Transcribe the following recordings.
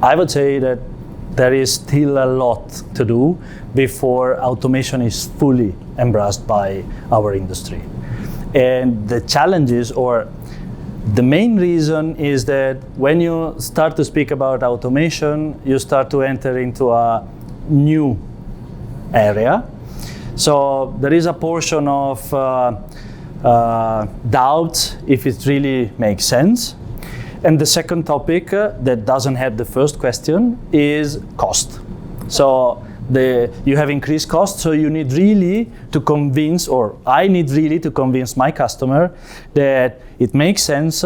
I would say that there is still a lot to do before automation is fully embraced by our industry. And the challenges, or the main reason, is that when you start to speak about automation, you start to enter into a new area. So there is a portion of doubt if it really makes sense. And the second topic that doesn't have the first question is cost. So you have increased cost, so you need really to convince, or I need really to convince my customer that it makes sense.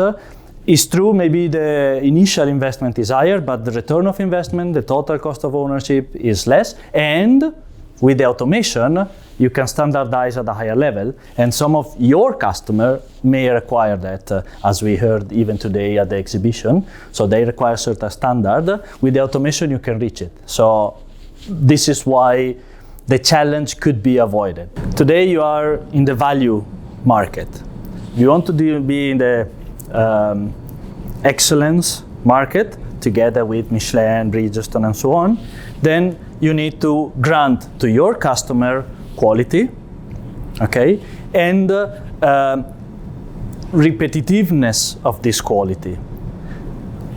It's true, maybe the initial investment is higher, but the return of investment, the total cost of ownership is less. And with the automation, you can standardize at a higher level, and some of your customer may require that, as we heard even today at the exhibition. So they require certain standard. With the automation, you can reach it. So this is why the challenge could be avoided. Today you are in the value market. You want to be in the excellence market together with Michelin, Bridgestone, and so on. Then you need to grant to your customer quality, okay, and repetitiveness of this quality.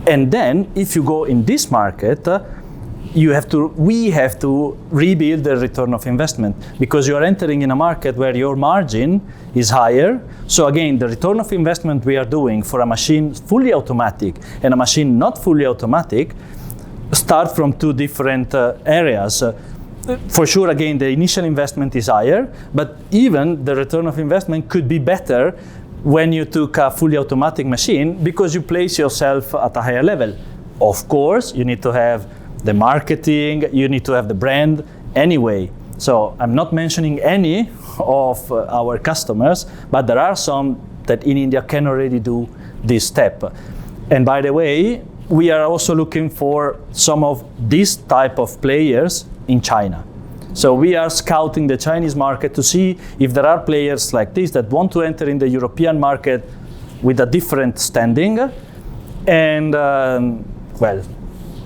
And then if you go in this market, we have to rebuild the return of investment, because you are entering in a market where your margin is higher. So again, the return of investment we are doing for a machine fully automatic and a machine not fully automatic start from two different areas. For sure, again, the initial investment is higher, but even the return of investment could be better when you took a fully automatic machine, because you place yourself at a higher level. Of course, you need to have the marketing, you need to have the brand anyway. So I'm not mentioning any of our customers, but there are some that in India can already do this step. And by the way, we are also looking for some of these type of players in China. So we are scouting the Chinese market to see if there are players like this that want to enter in the European market with a different standing. And well,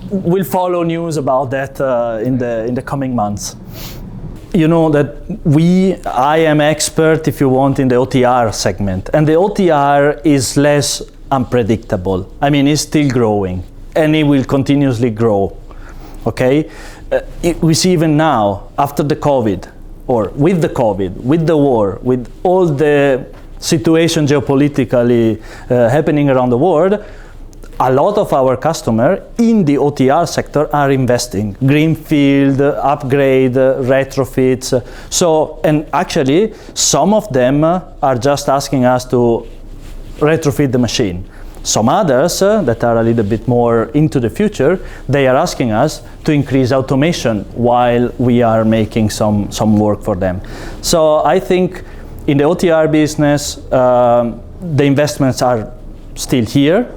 we'll follow news about that in the coming months. You know that I am expert, if you want, in the OTR segment, and the OTR is less unpredictable. I mean, it's still growing, and it will continuously grow. Okay, we see even now, after the COVID, or with the COVID, with the war, with all the situation geopolitically happening around the world, a lot of our customers in the OTR sector are investing. Greenfield, upgrade, retrofits. So, and actually, some of them are just asking us to retrofit the machine. Some others that are a little bit more into the future, they are asking us to increase automation while we are making some work for them. So I think in the OTR business, the investments are still here,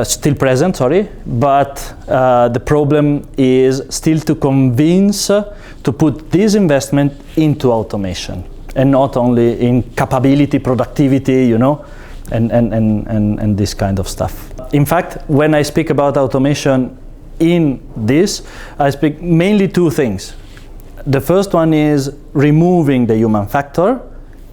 still present, but the problem is still to convince to put this investment into automation and not only in capability, productivity, you know, and this kind of stuff. In fact, when I speak about automation in this, I speak mainly two things. The first one is removing the human factor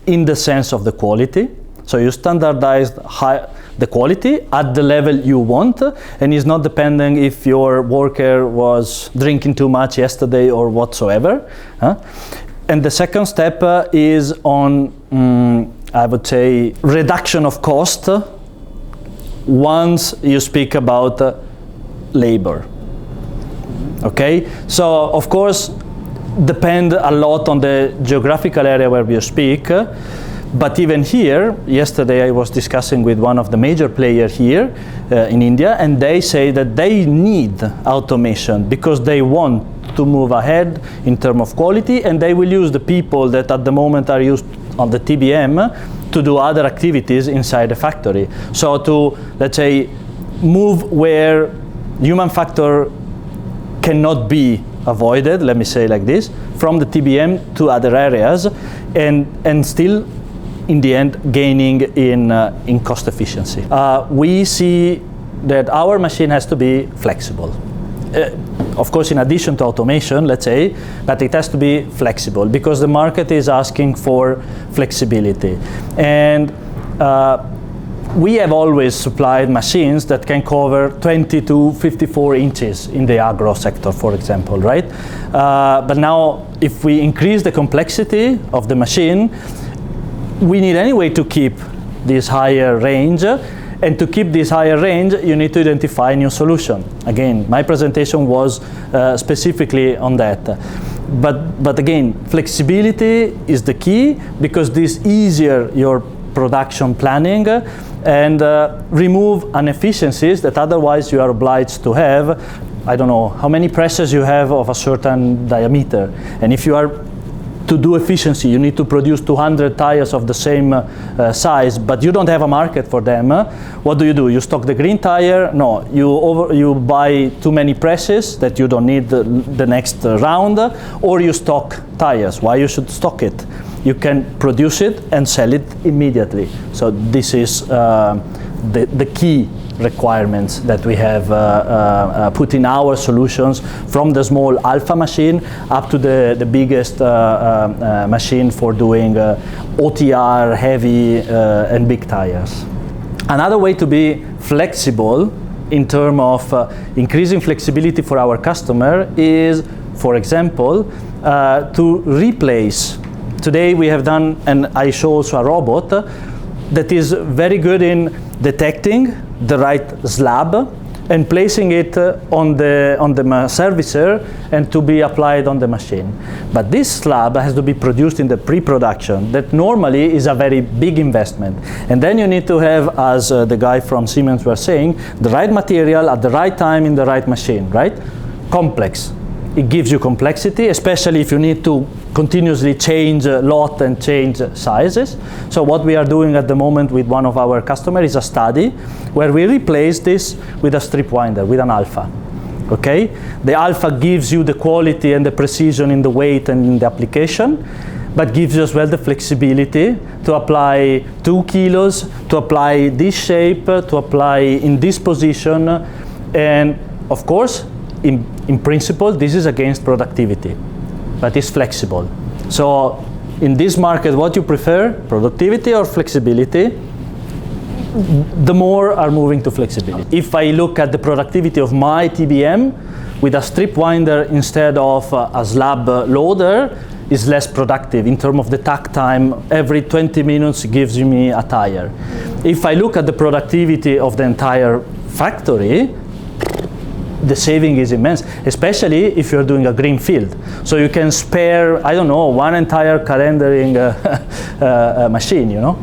in the sense of the quality. So you standardize the quality at the level you want, and it's not depending if your worker was drinking too much yesterday or whatsoever. And the second step is on I would say reduction of cost once you speak about labor. Okay, so of course depend a lot on the geographical area where you speak, but even here, yesterday I was discussing with one of the major players here in India, and they say that they need automation because they want to move ahead in terms of quality, and they will use the people that at the moment are used on the TBM to do other activities inside the factory. So to, let's say, move where human factor cannot be avoided, let me say like this, from the TBM to other areas, and still in the end gaining in cost efficiency. We see that our machine has to be flexible. Of course, in addition to automation, let's say, but it has to be flexible because the market is asking for flexibility. And we have always supplied machines that can cover 20 to 54 inches in the agro sector, for example, right? But now, if we increase the complexity of the machine, we need anyway to keep this higher range. And to keep this higher range, you need to identify a new solution. Again, my presentation was specifically on that. But again, flexibility is the key because this easier your production planning and remove inefficiencies that otherwise you are obliged to have. I don't know how many presses you have of a certain diameter. And if you are to do efficiency, you need to produce 200 tires of the same size, but you don't have a market for them. What do? You stock the green tire? No, you buy too many presses that you don't need the next round, or you stock tires. Why you should stock it? You can produce it and sell it immediately. So this is the key requirements that we have put in our solutions, from the small alpha machine up to the biggest machine for doing OTR heavy and big tires. Another way to be flexible in terms of increasing flexibility for our customer is, for example, to replace. Today we have done, and I show also a robot that is very good in detecting the right slab and placing it on the servicer and to be applied on the machine. But this slab has to be produced in the pre-production. That normally is a very big investment. And then you need to have, as the guy from Siemens was saying, the right material at the right time in the right machine, right? Complex. It gives you complexity, especially if you need to continuously change lot and change sizes. So what we are doing at the moment with one of our customers is a study where we replace this with a strip winder, with an alpha. Okay? The alpha gives you the quality and the precision in the weight and in the application, but gives you as well the flexibility to apply 2 kilos, to apply this shape, to apply in this position. And of course, in principle, this is against productivity, but it's flexible. So in this market, what you prefer, productivity or flexibility? The more are moving to flexibility. If I look at the productivity of my TBM with a strip winder instead of a slab loader, is less productive in terms of the takt time. Every 20 minutes gives me a tire. If I look at the productivity of the entire factory, the saving is immense, especially if you're doing a green field. So you can spare, I don't know, one entire calendering machine, you know?